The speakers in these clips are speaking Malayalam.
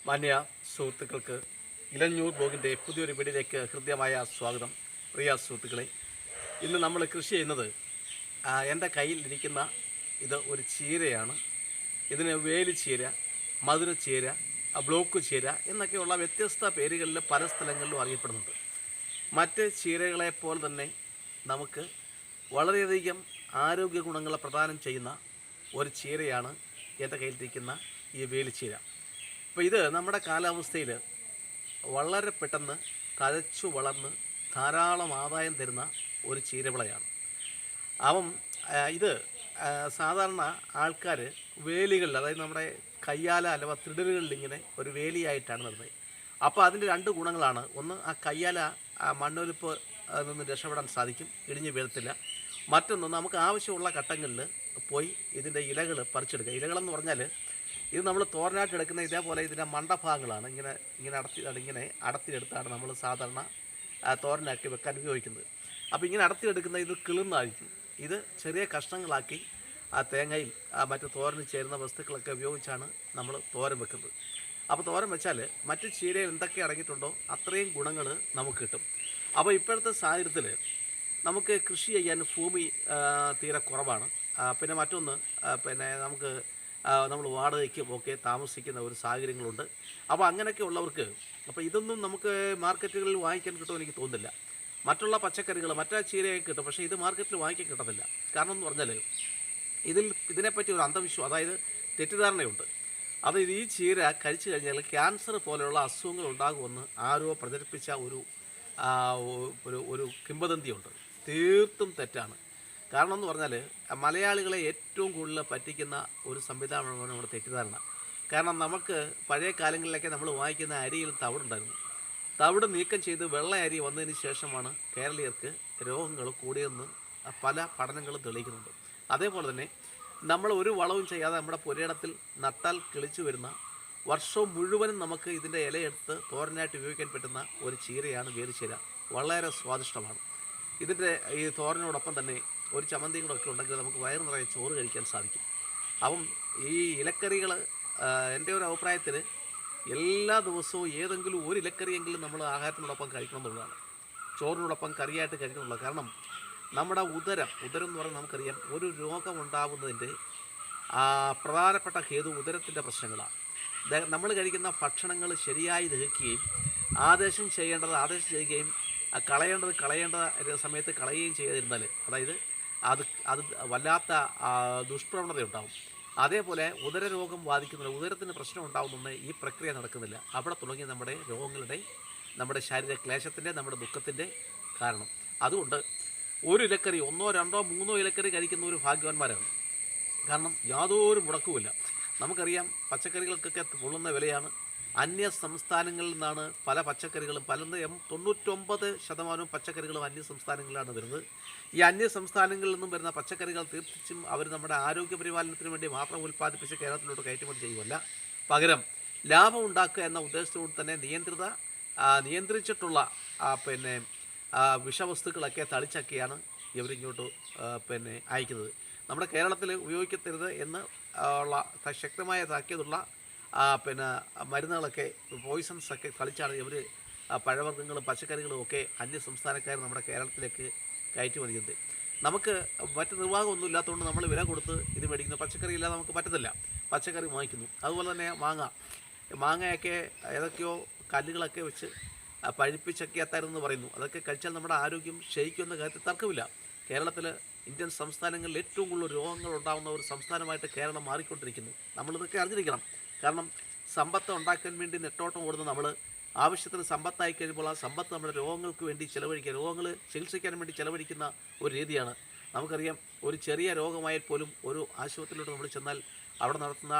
മാന്യ സുഹൃത്തുക്കൾക്ക് ഇലഞ്ഞൂർ ബ്ലോഗിൻ്റെ പുതിയൊരു വീഡിയോയിലേക്ക് ഹൃദ്യമായ സ്വാഗതം. പ്രിയ സുഹൃത്തുക്കളെ, ഇന്ന് നമ്മൾ കൃഷി ചെയ്യുന്നത് എൻ്റെ കയ്യിലിരിക്കുന്ന ഇത് ഒരു ചീരയാണ്. ഇതിന് വേലിച്ചീര, മധുരച്ചീര, ബ്ലോക്ക് ചീര എന്നൊക്കെയുള്ള വ്യത്യസ്ത പേരുകളിൽ പല സ്ഥലങ്ങളിലും അറിയപ്പെടുന്നുണ്ട്. മറ്റ് ചീരകളെപ്പോലെ തന്നെ നമുക്ക് വളരെയധികം ആരോഗ്യ ഗുണങ്ങൾ പ്രദാനം ചെയ്യുന്ന ഒരു ചീരയാണ് എൻ്റെ കയ്യിലിരിക്കുന്ന ഈ വേലിച്ചീര. അപ്പോൾ ഇത് നമ്മുടെ കാലാവസ്ഥയിൽ വളരെ പെട്ടെന്ന് തഴച്ചു വളർന്ന് ധാരാളം ആദായം തരുന്ന ഒരു ചീരവിളയാണ്. ഇത് സാധാരണ ആൾക്കാർ വേലികളിൽ, അതായത് നമ്മുടെ കയ്യാല അഥവാ തിടലുകളിൽ ഇങ്ങനെ ഒരു വേലിയായിട്ടാണ് നടുന്നത്. അപ്പോൾ അതിൻ്റെ രണ്ട് ഗുണങ്ങളാണ്. ഒന്ന്, ആ കയ്യാല മണ്ണൊലിപ്പ് നിന്ന് രക്ഷപ്പെടാൻ സാധിക്കും, ഇടിഞ്ഞ് വീഴത്തില്ല. മറ്റൊന്ന്, നമുക്ക് ആവശ്യമുള്ള ഘട്ടങ്ങളിൽ പോയി ഇതിൻ്റെ ഇലകൾ പറിച്ചെടുക്കുക. ഇലകളെന്ന് പറഞ്ഞാൽ ഇത് നമ്മൾ തോരനായിട്ട് എടുക്കുന്ന ഇതേപോലെ ഇതിൻ്റെ മണ്ടഭാഗങ്ങളാണ്. ഇങ്ങനെ അടത്തിയെടുത്താണ് നമ്മൾ സാധാരണ തോരനാക്കി വെക്കാൻ ഉപയോഗിക്കുന്നത്. അപ്പോൾ ഇങ്ങനെ അടത്തിയെടുക്കുന്ന ഇത് കിളുന്നായിരിക്കും. ഇത് ചെറിയ കഷ്ണങ്ങളാക്കി തേങ്ങയിൽ മറ്റ് തോരന് ചേരുന്ന വസ്തുക്കളൊക്കെ ഉപയോഗിച്ചാണ് നമ്മൾ തോരൻ വെക്കുന്നത്. അപ്പോൾ തോരൻ വെച്ചാൽ മറ്റ് ചീരയിൽ എന്തൊക്കെ അടങ്ങിയിട്ടുണ്ടോ അത്രയും ഗുണങ്ങൾ നമുക്ക് കിട്ടും. അപ്പോൾ ഇപ്പോഴത്തെ സാഹചര്യത്തിൽ നമുക്ക് കൃഷി ചെയ്യാൻ ഭൂമി തീരെ കുറവാണ്. പിന്നെ മറ്റൊന്ന്, നമ്മൾ വാടകയ്ക്കും ഒക്കെ താമസിക്കുന്ന ഒരു സാഹചര്യങ്ങളുണ്ട്. അപ്പോൾ അങ്ങനെയൊക്കെ ഉള്ളവർക്ക് ഇതൊന്നും നമുക്ക് മാർക്കറ്റുകളിൽ വാങ്ങിക്കാൻ കിട്ടുമെന്ന് എനിക്ക് തോന്നുന്നില്ല. മറ്റുള്ള പച്ചക്കറികൾ, മറ്റേ ചീരയൊക്കെ കിട്ടും, പക്ഷേ ഇത് മാർക്കറ്റിൽ വാങ്ങിക്കാൻ കിട്ടത്തില്ല. കാരണം എന്ന് പറഞ്ഞാൽ ഇതിനെപ്പറ്റി ഒരു അന്ധവിശ്വാസം, അതായത് തെറ്റിദ്ധാരണയുണ്ട്. അത് ഈ ചീര കഴിച്ചു കഴിഞ്ഞാൽ ക്യാൻസർ പോലെയുള്ള അസുഖങ്ങൾ ഉണ്ടാകുമെന്ന് ആരോ പ്രചരിപ്പിച്ച ഒരു കിംവദന്തിയുണ്ട്. തീർത്തും തെറ്റാണ്. കാരണം എന്ന് പറഞ്ഞാൽ മലയാളികളെ ഏറ്റവും കൂടുതൽ പറ്റിക്കുന്ന ഒരു സംവിധാനമാണ് നമ്മുടെ തെറ്റിദ്ധാരണ. കാരണം നമുക്ക് പഴയ കാലങ്ങളിലൊക്കെ നമ്മൾ വാങ്ങിക്കുന്ന അരിയിൽ തവിടുണ്ടായിരുന്നു. തവിട് നീക്കം ചെയ്ത് വെള്ള അരി വന്നതിന് ശേഷമാണ് കേരളീയർക്ക് രോഗങ്ങൾ കൂടിയെന്ന് പല പഠനങ്ങളും തെളിയിക്കുന്നുണ്ട്. അതേപോലെ തന്നെ നമ്മൾ ഒരു വളവും ചെയ്യാതെ നമ്മുടെ പുരയിടത്തിൽ നട്ടാൽ കിളിച്ചു വരുന്ന വർഷവും മുഴുവനും നമുക്ക് ഇതിൻ്റെ ഇലയെടുത്ത് തോരനായിട്ട് ഉപയോഗിക്കാൻ പറ്റുന്ന ഒരു ചീരയാണ് വേലിച്ചീര. വളരെ സ്വാദിഷ്ടമാണ്. ഇതിൻ്റെ ഈ തോരനോടൊപ്പം തന്നെ ഒരു ചമ്മന്തിയും കൂടെ ഒക്കെ ഉണ്ടെങ്കിൽ നമുക്ക് വയറ് നിറയെ ചോറ് കഴിക്കാൻ സാധിക്കും. ഈ ഇലക്കറികൾ എൻ്റെ ഒരു അഭിപ്രായത്തിൽ എല്ലാ ദിവസവും ഏതെങ്കിലും ഒരു ഇലക്കറിയെങ്കിലും നമ്മൾ ആഹാരത്തിനോടൊപ്പം കഴിക്കണം എന്നുള്ളതാണ്. ചോറിനോടൊപ്പം കറിയായിട്ട് കഴിക്കണമെന്നുള്ളത്. കാരണം നമ്മുടെ ഉദരം എന്ന് പറഞ്ഞാൽ നമുക്കറിയാം, ഒരു രോഗമുണ്ടാകുന്നതിൻ്റെ പ്രധാനപ്പെട്ട ഹേതു ഉദരത്തിൻ്റെ പ്രശ്നങ്ങളാണ്. നമ്മൾ കഴിക്കുന്ന ഭക്ഷണങ്ങൾ ശരിയായി ദഹിക്കുകയും ആദേശം ചെയ്യുകയും കളയേണ്ട സമയത്ത് കളയുകയും ചെയ്യാതിരുന്നാൽ, അതായത് അത് വല്ലാത്ത ദുഷ്പ്രവണതയുണ്ടാവും. അതേപോലെ ഉദരരോഗം ബാധിക്കുന്നില്ല, ഉദരത്തിന് പ്രശ്നം ഉണ്ടാകുന്ന ഈ പ്രക്രിയ നടക്കുന്നില്ല. അവിടെ തുടങ്ങി നമ്മുടെ രോഗങ്ങളുടെ, നമ്മുടെ ശാരീരിക ക്ലേശത്തിൻ്റെ, നമ്മുടെ ദുഃഖത്തിൻ്റെ കാരണം. അതുകൊണ്ട് ഒരു ഇലക്കറി, 1, 2, 3 ഇലക്കറി കഴിക്കുന്ന ഒരു ഭാഗ്യവാന്മാരാണ്. കാരണം യാതൊരു മുടക്കുമില്ല. നമുക്കറിയാം, പച്ചക്കറികൾക്കൊക്കെ പൊള്ളുന്ന വിലയാണ്. അന്യ സംസ്ഥാനങ്ങളിൽ നിന്നാണ് പല പച്ചക്കറികളും, 99% പച്ചക്കറികളും അന്യ സംസ്ഥാനങ്ങളിലാണ് വരുന്നത്. ഈ അന്യ സംസ്ഥാനങ്ങളിൽ നിന്നും വരുന്ന പച്ചക്കറികൾ തീർച്ചയായും അവർ നമ്മുടെ ആരോഗ്യ പരിപാലനത്തിന് വേണ്ടി മാത്രം ഉൽപ്പാദിപ്പിച്ച് കേരളത്തിലോട്ട് കയറ്റുമതി ചെയ്യുമല്ല, പകരം ലാഭം ഉണ്ടാക്കുക എന്ന ഉദ്ദേശത്തോട് തന്നെ നിയന്ത്രിച്ചിട്ടുള്ള വിഷവസ്തുക്കളൊക്കെ തളിച്ചൊക്കെയാണ് ഇവരിങ്ങോട്ട് അയക്കുന്നത്. നമ്മുടെ കേരളത്തിൽ ഉപയോഗിക്കരുത് എന്ന് ഉള്ള ശക്തമായ താക്കീതുള്ള മരുന്നുകളൊക്കെ, പോയിസൺസൊക്കെ തളിച്ചാണ് ഇവർ പഴവർഗ്ഗങ്ങളും പച്ചക്കറികളും ഒക്കെ അന്യ സംസ്ഥാനക്കാർ നമ്മുടെ കേരളത്തിലേക്ക് കയറ്റുമതി ചെയ്യുന്നത്. നമുക്ക് മറ്റ് നിർവാഹമൊന്നും ഇല്ലാത്തതുകൊണ്ട് നമ്മൾ വില കൊടുത്ത് ഇത് മേടിക്കുന്നു. പച്ചക്കറി ഇല്ലാതെ നമുക്ക് പറ്റത്തില്ല, പച്ചക്കറി വാങ്ങിക്കുന്നു. അതുപോലെ തന്നെ മാങ്ങയൊക്കെ ഏതൊക്കെയോ കല്ലുകളൊക്കെ വെച്ച് പഴിപ്പിച്ചൊക്കെ എത്താരെന്ന് പറയുന്നു. അതൊക്കെ കഴിച്ചാൽ നമ്മുടെ ആരോഗ്യം ക്ഷയിക്കുമെന്ന കാര്യത്തിൽ തർക്കമില്ല. കേരളത്തിൽ ഇന്ത്യൻ സംസ്ഥാനങ്ങളിൽ ഏറ്റവും കൂടുതൽ രോഗങ്ങൾ ഉണ്ടാകുന്ന ഒരു സംസ്ഥാനമായിട്ട് കേരളം മാറിക്കൊണ്ടിരിക്കുന്നു. നമ്മളിതൊക്കെ അറിഞ്ഞിരിക്കണം. കാരണം സമ്പത്ത് ഉണ്ടാക്കാൻ വേണ്ടി നെട്ടോട്ടം ഓടുന്ന നമ്മൾ ആവശ്യത്തിന് സമ്പത്തായി കഴിയുമ്പോൾ ആ സമ്പത്ത് നമ്മുടെ രോഗങ്ങൾക്ക് വേണ്ടി ചിലവഴിക്കുക, രോഗങ്ങൾ ചികിത്സിക്കാൻ വേണ്ടി ചിലവഴിക്കുന്ന ഒരു രീതിയാണ്. നമുക്കറിയാം, ഒരു ചെറിയ രോഗമായാൽ പോലും ഒരു ആശുപത്രിയിലോട്ട് നമ്മൾ ചെന്നാൽ അവിടെ നടത്തുന്ന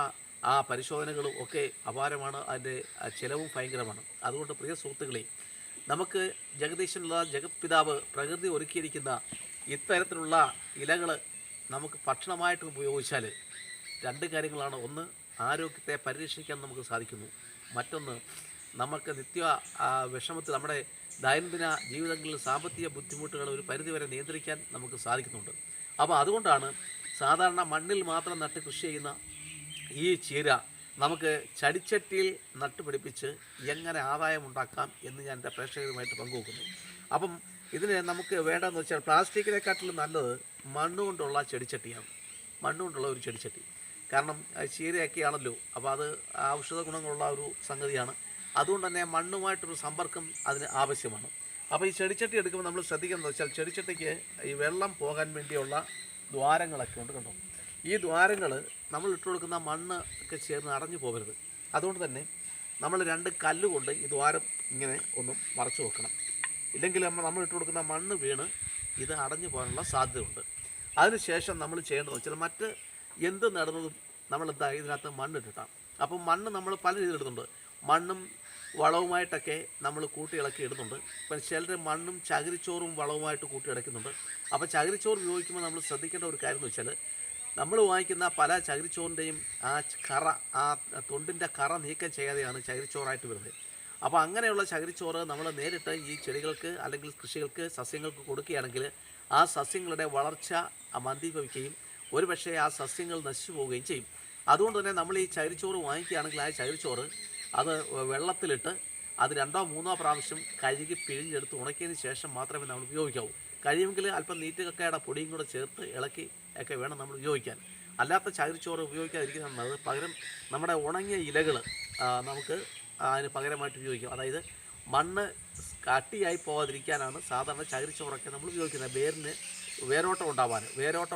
പരിശോധനകളും ഒക്കെ അപാരമാണ്, അതിൻ്റെ ചിലവും ഭയങ്കരമാണ്. അതുകൊണ്ട് പ്രിയ സുഹൃത്തുക്കളെ, നമുക്ക് ജഗദീശനുള്ള ജഗത്പിതാവ് പ്രകൃതി ഒരുക്കിയിരിക്കുന്ന ഇത്തരത്തിലുള്ള ഇലകൾ നമുക്ക് ഭക്ഷണമായിട്ട് ഉപയോഗിച്ചാൽ രണ്ട് കാര്യങ്ങളാണ്. ഒന്ന്, ആരോഗ്യത്തെ പരിരക്ഷിക്കാൻ നമുക്ക് സാധിക്കുന്നു. മറ്റൊന്ന്, നമുക്ക് വിഷമത്തിൽ നമ്മുടെ ദൈനംദിന ജീവിതങ്ങളിൽ സാമ്പത്തിക ബുദ്ധിമുട്ടുകൾ ഒരു പരിധിവരെ നിയന്ത്രിക്കാൻ നമുക്ക് സാധിക്കുന്നുണ്ട്. അപ്പോൾ അതുകൊണ്ടാണ് സാധാരണ മണ്ണിൽ മാത്രം നട്ട് കൃഷി ചെയ്യുന്ന ഈ ചീര നമുക്ക് ചെടിച്ചട്ടിയിൽ നട്ടുപിടിപ്പിച്ച് എങ്ങനെ ആദായം ഉണ്ടാക്കാം എന്ന് ഞാൻ എൻ്റെ പ്രേക്ഷകരുമായിട്ട് പങ്കുവെക്കുന്നു. അപ്പം ഇതിന് നമുക്ക് വേണ്ടതെന്ന് വെച്ചാൽ പ്ലാസ്റ്റിക്കിനെക്കാട്ടിലും നല്ലത് മണ്ണുകൊണ്ടുള്ള ചെടിച്ചട്ടിയാണ്. മണ്ണുകൊണ്ടുള്ള ഒരു ചെടിച്ചട്ടി. കാരണം ചീരയൊക്കെയാണല്ലോ, അപ്പോൾ അത് ഔഷധ ഗുണങ്ങളുള്ള ഒരു സംഗതിയാണ്. അതുകൊണ്ട് തന്നെ മണ്ണുമായിട്ടൊരു സമ്പർക്കം അതിന് ആവശ്യമാണ്. അപ്പോൾ ഈ ചെടിച്ചട്ടി എടുക്കുമ്പോൾ നമ്മൾ ശ്രദ്ധിക്കുന്നത് വെച്ചാൽ ചെടിച്ചട്ടിക്ക് ഈ വെള്ളം പോകാൻ വേണ്ടിയുള്ള ദ്വാരങ്ങളൊക്കെ ഉണ്ട് കണ്ടോ. ഈ ദ്വാരങ്ങൾ നമ്മൾ ഇട്ട് കൊടുക്കുന്ന മണ്ണ് ഒക്കെ ചേർന്ന് അടഞ്ഞു പോകരുത്. അതുകൊണ്ട് തന്നെ നമ്മൾ 2 കല്ലുകൊണ്ട് ഈ ദ്വാരം ഇങ്ങനെ ഒന്ന് മറച്ചു വെക്കണം. ഇല്ലെങ്കിൽ നമ്മൾ ഇട്ട് കൊടുക്കുന്ന മണ്ണ് വീണ് ഇത് അടഞ്ഞു പോകാനുള്ള സാധ്യതയുണ്ട്. അതിനുശേഷം നമ്മൾ ചെയ്യേണ്ടത് വെച്ചാൽ മറ്റ് എന്ത് നടുന്നതും നമ്മൾ ഇതിനകത്ത് മണ്ണിട്ടിട്ടാണ്. അപ്പം മണ്ണ് നമ്മൾ പല രീതിയിൽ ഇടുന്നുണ്ട്. മണ്ണും വളവുമായിട്ടൊക്കെ നമ്മൾ കൂട്ടിയിളക്കി ഇടുന്നുണ്ട്. ഇപ്പം ചിലർ മണ്ണും ചകിരിച്ചോറും വളവുമായിട്ട് കൂട്ടിയിളക്കുന്നുണ്ട്. അപ്പോൾ ചകിരിച്ചോറ് ഉപയോഗിക്കുമ്പോൾ നമ്മൾ ശ്രദ്ധിക്കേണ്ട ഒരു കാര്യം എന്ന് വെച്ചാൽ നമ്മൾ വാങ്ങിക്കുന്ന പല ചകിരിച്ചോറിൻ്റെയും ആ കറ, ആ തൊണ്ടിൻ്റെ കറ നീക്കം ചെയ്യാതെയാണ് ചകിരിച്ചോറായിട്ട് വരുന്നത്. അപ്പോൾ അങ്ങനെയുള്ള ചകിരിച്ചോറ് നമ്മൾ നേരിട്ട് ഈ ചെടികൾക്ക് അല്ലെങ്കിൽ കൃഷികൾക്ക് സസ്യങ്ങൾക്ക് കൊടുക്കുകയാണെങ്കിൽ ആ സസ്യങ്ങളുടെ വളർച്ച മന്ദീഭവിക്കുകയും ഒരുപക്ഷെ ആ സസ്യങ്ങൾ നശിച്ചു പോവുകയും ചെയ്യും. അതുകൊണ്ട് തന്നെ നമ്മൾ ഈ ചകിരിച്ചോറ് വാങ്ങിക്കുകയാണെങ്കിൽ ആ ചകിരിച്ചോറ് അത് വെള്ളത്തിലിട്ട് അത് 2ഓ 3ഓ പ്രാവശ്യം കഴുകി പിഴിഞ്ഞെടുത്ത് ഉണക്കിയതിന് ശേഷം മാത്രമേ നമ്മൾ ഉപയോഗിക്കാവൂ. കഴിയുമെങ്കിൽ അല്പം നീറ്റുകക്കയുടെ പൊടിയും കൂടെ ചേർത്ത് ഇളക്കി ഒക്കെ വേണം നമ്മൾ ഉപയോഗിക്കാൻ. അല്ലാത്ത ചകിരിച്ചോറ് ഉപയോഗിക്കാതിരിക്കുന്നത് പകരം നമ്മുടെ ഉണങ്ങിയ ഇലകൾ നമുക്ക് അതിന് പകരമായിട്ട് ഉപയോഗിക്കാം. അതായത് മണ്ണ് കട്ടിയായി പോകാതിരിക്കാനാണ് സാധാരണ ചകിരിച്ചോറൊക്കെ നമ്മൾ ഉപയോഗിക്കുന്നത്. വേരോട്ടം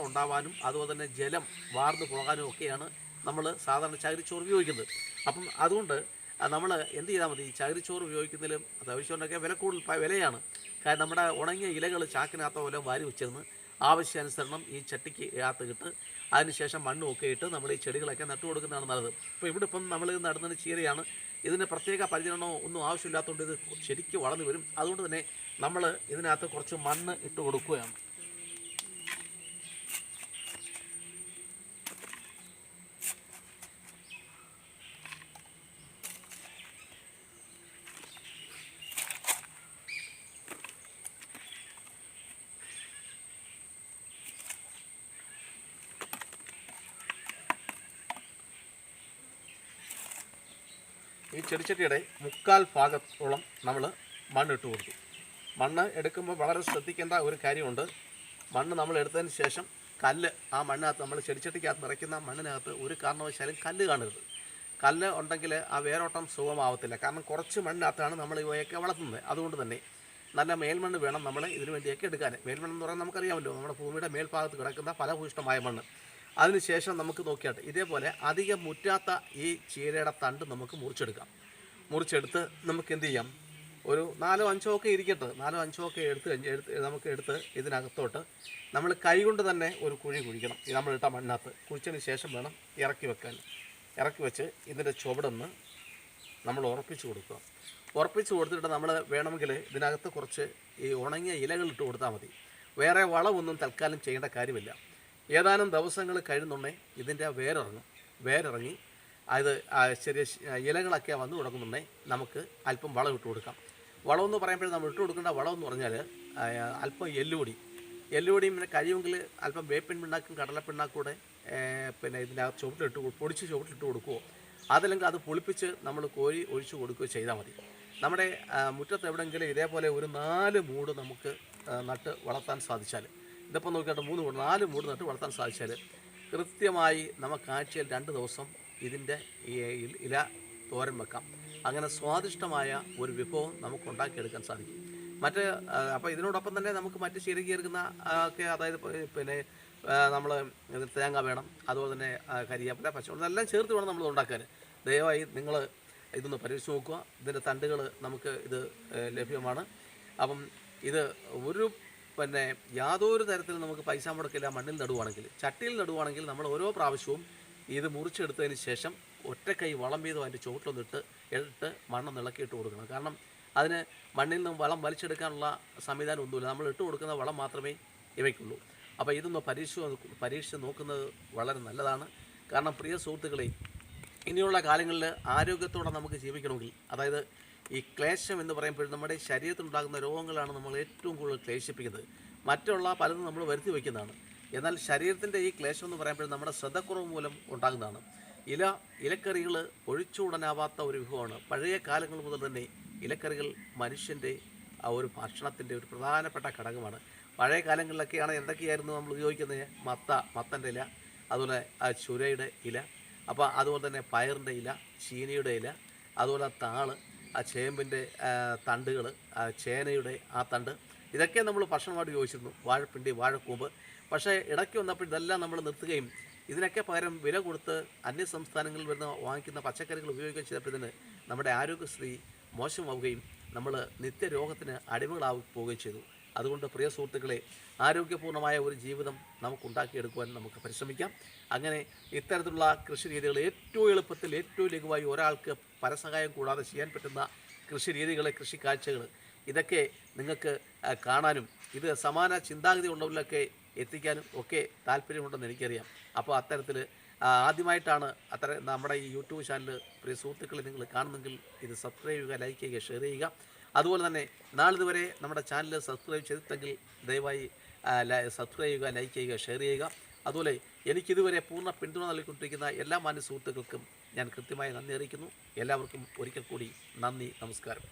ഉണ്ടാവാനും അതുപോലെ തന്നെ ജലം വാർന്നു പോകാനും ഒക്കെയാണ് നമ്മൾ സാധാരണ ചകിരിച്ചോറ് ഉപയോഗിക്കുന്നത്. അപ്പം അതുകൊണ്ട് നമ്മൾ എന്ത് ചെയ്താൽ മതി, ഈ ചകിരിച്ചോറ് ഉപയോഗിക്കുന്നതിലും അത്യാവശ്യമൊക്കെ വിലയാണ്. കാരണം നമ്മുടെ ഉണങ്ങിയ ഇലകൾ ചാക്കിനകത്തോ വല്ലതും വാരി വെച്ചിരുന്ന് ആവശ്യാനുസരണം ഈ ചട്ടിക്ക് അകത്ത് അതിനുശേഷം മണ്ണും ഒക്കെ ഇട്ട് നമ്മൾ ഈ ചെടികളൊക്കെ നട്ടു കൊടുക്കുന്നതാണ് നല്ലത്. ഇപ്പോൾ ഇവിടെ ഇപ്പം നമ്മൾ നടുന്നത് ചീരയാണ്. ഇതിന് പ്രത്യേക പരിചരണമോ ഒന്നും ആവശ്യമില്ലാത്തതുകൊണ്ട് ഇത് ശരിക്കും വളർന്നു വരും. അതുകൊണ്ട് തന്നെ നമ്മൾ ഇതിനകത്ത് കുറച്ച് മണ്ണ് ഇട്ട് കൊടുക്കുകയാണ്. ഈ ചെടിച്ചട്ടിയുടെ 1/4 ഭാഗത്തോളം നമ്മൾ മണ്ണിട്ട് കൊടുത്തു. മണ്ണ് എടുക്കുമ്പോൾ വളരെ ശ്രദ്ധിക്കേണ്ട ഒരു കാര്യമുണ്ട്. മണ്ണ് നമ്മൾ എടുത്തതിന് ശേഷം കല്ല് ആ മണ്ണിനകത്ത് നമ്മൾ ചെടിച്ചട്ടിക്കകത്ത് നിറയ്ക്കുന്ന മണ്ണിനകത്ത് ഒരു കാരണവശാലും കല്ല് കാണരുത്. കല്ല് ഉണ്ടെങ്കിൽ ആ വേരോട്ടം സുഗമമാവത്തില്ല. കാരണം കുറച്ച് മണ്ണിനകത്താണ് നമ്മൾ ഇവയൊക്കെ വളർത്തുന്നത്. അതുകൊണ്ട് തന്നെ നല്ല മേൽമണ്ണ് വേണം നമ്മൾ ഇതിനു വേണ്ടിയൊക്കെ എടുക്കാൻ. മേൽമണ്ണെന്ന് പറഞ്ഞാൽ നമുക്കറിയാമല്ലോ, നമ്മുടെ ഭൂമിയുടെ മേൽഭാഗത്ത് കിടക്കുന്ന ഫലഭൂയിഷ്ടമായ മണ്ണ്. അതിനുശേഷം നമുക്ക് നോക്കിയാട്ട് ഇതേപോലെ അധികം മുറ്റാത്ത ഈ ചീരയുടെ തണ്ട് നമുക്ക് മുറിച്ചെടുത്ത് നമുക്ക് എന്ത് ചെയ്യാം, ഒരു 4ഓ 5ഓ ഒക്കെ ഇരിക്കട്ടെ, 4ഓ 5ഓ ഒക്കെ എടുത്ത് ഇതിനകത്തോട്ട് നമ്മൾ കൈകൊണ്ട് തന്നെ ഒരു കുഴി കുഴിക്കണം. ഈ നമ്മളിട്ട മണ്ണാത്ത് കുഴിച്ചതിന് ശേഷം വേണം ഇറക്കി വെച്ച് ഇതിൻ്റെ ചുവടൊന്ന് നമ്മൾ ഉറപ്പിച്ച് കൊടുത്തിട്ട് നമ്മൾ വേണമെങ്കിൽ ഇതിനകത്ത് കുറച്ച് ഈ ഉണങ്ങിയ ഇലകൾ ഇട്ട് കൊടുത്താൽ മതി. വേറെ വളമൊന്നും തൽക്കാലം ചെയ്യേണ്ട കാര്യമില്ല. ഏതാനും ദിവസങ്ങൾ കഴിയുന്നുണ്ടെങ്കിൽ ഇതിൻ്റെ വേരിറങ്ങി അത് ചെറിയ ഇലകളൊക്കെ വന്നു തുടങ്ങുന്നുണ്ടെങ്കിൽ നമുക്ക് അല്പം വളം ഇട്ട് കൊടുക്കാം. വളമെന്ന് പറയുമ്പോൾ നമ്മൾ ഇട്ട് കൊടുക്കേണ്ട വളമെന്ന് പറഞ്ഞാൽ അല്പം എല്ലുപൊടിയും പിന്നെ കഴിയുമെങ്കിൽ അല്പം വേപ്പിൻ പിണ്ണാക്കും കടലപ്പിണ്ണാക്കും കൂടെ പിന്നെ ഇതിൻ്റെ പൊടിച്ച് ചുവട്ടിലിട്ട് കൊടുക്കുകയോ അതല്ലെങ്കിൽ അത് പുളിപ്പിച്ച് നമ്മൾ കോരി ഒഴിച്ച് കൊടുക്കുകയോ ചെയ്താൽ മതി. നമ്മുടെ മുറ്റത്ത് എവിടെയെങ്കിലും ഇതേപോലെ ഒരു 4 മൂട് നമുക്ക് നട്ട് വളർത്താൻ സാധിച്ചാൽ, ഇതിപ്പോൾ നോക്കിയിട്ട് 3 മൂട് 4 മൂട് നട്ട് വളർത്താൻ സാധിച്ചാൽ കൃത്യമായി നമുക്ക് ആഴ്ചയിൽ 2 ദിവസം ഇതിൻ്റെ ഇല തോരൻ വെക്കാം. അങ്ങനെ സ്വാദിഷ്ടമായ ഒരു വിഭവം നമുക്ക് ഉണ്ടാക്കിയെടുക്കാൻ സാധിക്കും. അപ്പോൾ ഇതിനോടൊപ്പം തന്നെ നമുക്ക് മറ്റ് ശീലം ചേർക്കുന്ന ഒക്കെ, അതായത് പിന്നെ നമ്മൾ തേങ്ങ വേണം, അതുപോലെ തന്നെ കരിയാപ്പില, പച്ചമുളക് എല്ലാം ചേർത്ത് വേണം നമ്മൾ ഉണ്ടാക്കാൻ. ദയവായി നിങ്ങൾ ഇതൊന്ന് പരീക്ഷിച്ച് നോക്കുക. ഇതിൻ്റെ തണ്ടുകൾ നമുക്ക് ഇത് ലഭ്യമാണ്. അപ്പം ഇത് പിന്നെ യാതൊരു തരത്തിലും നമുക്ക് പൈസ മുടക്കില്ല. മണ്ണിൽ നടുവാണെങ്കിൽ, ചട്ടിയിൽ നടുവാണെങ്കിൽ നമ്മൾ ഓരോ പ്രാവശ്യവും ഇത് മുറിച്ചെടുത്തതിന് ശേഷം ഒറ്റക്കൈ വളം വീതം അതിൻ്റെ ചുവട്ടിലൊന്നിട്ട് മണ്ണ് ഇളക്കിയിട്ട് കൊടുക്കണം. കാരണം അതിന് മണ്ണിൽ നിന്നും വളം വലിച്ചെടുക്കാനുള്ള സംവിധാനം ഒന്നുമില്ല. നമ്മൾ ഇട്ട് കൊടുക്കുന്ന വളം മാത്രമേ ഇവയ്ക്കുള്ളൂ. അപ്പോൾ ഇതൊന്ന് പരീക്ഷിച്ച് നോക്കുന്നത് വളരെ നല്ലതാണ്. കാരണം പ്രിയ സുഹൃത്തുക്കളെ, ഇനിയുള്ള കാലങ്ങളിൽ ആരോഗ്യത്തോടെ നമുക്ക് ജീവിക്കണമെങ്കിൽ, അതായത് ഈ ക്ലേശം എന്ന് പറയുമ്പോൾ നമ്മുടെ ശരീരത്തിലുണ്ടാകുന്ന രോഗങ്ങളാണ് നമ്മൾ ഏറ്റവും കൂടുതൽ ക്ലേശിപ്പിക്കുന്നത്. മറ്റുള്ള പലതും നമ്മൾ വരുത്തി വയ്ക്കുന്നതാണ്. എന്നാൽ ശരീരത്തിൻ്റെ ഈ ക്ലേശം എന്ന് പറയുമ്പോൾ നമ്മുടെ ശ്രദ്ധക്കുറവ് മൂലം ഉണ്ടാകുന്നതാണ്. ഇലക്കറികൾ ഒഴിച്ചുകൂടാനാവാത്ത ഒരു വിഭവമാണ്. പഴയ കാലങ്ങൾ മുതൽ തന്നെ ഇലക്കറികൾ മനുഷ്യൻ്റെ ആ ഒരു ഭക്ഷണത്തിൻ്റെ ഒരു പ്രധാനപ്പെട്ട ഘടകമാണ്. പഴയ കാലങ്ങളിലൊക്കെയാണ് എന്തൊക്കെയായിരുന്നു നമ്മൾ ഉപയോഗിക്കുന്നത്? മത്തൻ്റെ ഇല, അതുപോലെ ആ ചുരയുടെ ഇല, അപ്പോൾ അതുപോലെ തന്നെ പയറിൻ്റെ ഇല, ചീനിയുടെ ഇല, അതുപോലെ താള്, ആ ചേമ്പിൻ്റെ തണ്ടുകൾ, ചേനയുടെ ആ തണ്ട്, ഇതൊക്കെ നമ്മൾ ഭക്ഷണമായിട്ട് ഉപയോഗിച്ചിരുന്നു. വാഴപ്പിണ്ടി, വാഴക്കൂമ്പ്. പക്ഷേ ഇടയ്ക്ക് വന്നപ്പോൾ ഇതെല്ലാം നമ്മൾ നിർത്തുകയും ഇതിനൊക്കെ പകരം വില കൊടുത്ത് അന്യ സംസ്ഥാനങ്ങളിൽ വരുന്ന വാങ്ങിക്കുന്ന പച്ചക്കറികൾ ഉപയോഗിക്കുകയും ചെയ്തപ്പോഴത്തേന് നമ്മുടെ ആരോഗ്യസ്ഥിതി മോശമാവുകയും നമ്മൾ നിത്യരോഗത്തിന് അടിമകളായി പോവുകയും ചെയ്തു. അതുകൊണ്ട് പ്രിയ സുഹൃത്തുക്കളെ, ആരോഗ്യപൂർണ്ണമായ ഒരു ജീവിതം നമുക്കുണ്ടാക്കിയെടുക്കുവാൻ നമുക്ക് പരിശ്രമിക്കാം. അങ്ങനെ ഇത്തരത്തിലുള്ള കൃഷി രീതികൾ ഏറ്റവും എളുപ്പത്തിൽ, ഏറ്റവും ലഘുവായി ഒരാൾക്ക് പരസഹായം കൂടാതെ ചെയ്യാൻ പറ്റുന്ന കൃഷി രീതികൾ, കൃഷി കാഴ്ചകൾ, ഇതൊക്കെ നിങ്ങൾക്ക് കാണാനും ഇത് സമാന ചിന്താഗതി ഉള്ളവരിലൊക്കെ എത്തിക്കാനും ഒക്കെ താല്പര്യമുണ്ടെന്ന് എനിക്കറിയാം. അപ്പോൾ അത്തരത്തിൽ ആദ്യമായിട്ടാണ് നമ്മുടെ ഈ യൂട്യൂബ് ചാനൽ പ്രിയ സുഹൃത്തുക്കളെ നിങ്ങൾ കാണുന്നെങ്കിൽ ഇത് സബ്സ്ക്രൈബ് ചെയ്യുക, ലൈക്ക് ചെയ്യുക, ഷെയർ ചെയ്യുക. അതുപോലെ തന്നെ നാളിതുവരെ നമ്മുടെ ചാനൽ സബ്സ്ക്രൈബ് ചെയ്തിട്ടെങ്കിൽ ദയവായി സബ്സ്ക്രൈബ് ചെയ്യുക, ലൈക്ക് ചെയ്യുക, ഷെയർ ചെയ്യുക. അതുപോലെ എനിക്കിതുവരെ പൂർണ്ണ പിന്തുണ നൽകിക്കൊണ്ടിരിക്കുന്ന എല്ലാ മാന്യ സുഹൃത്തുക്കൾക്കും ഞാൻ കൃത്യമായി നന്ദി അറിയിക്കുന്നു. എല്ലാവർക്കും ഒരിക്കൽ കൂടി നന്ദി, നമസ്കാരം.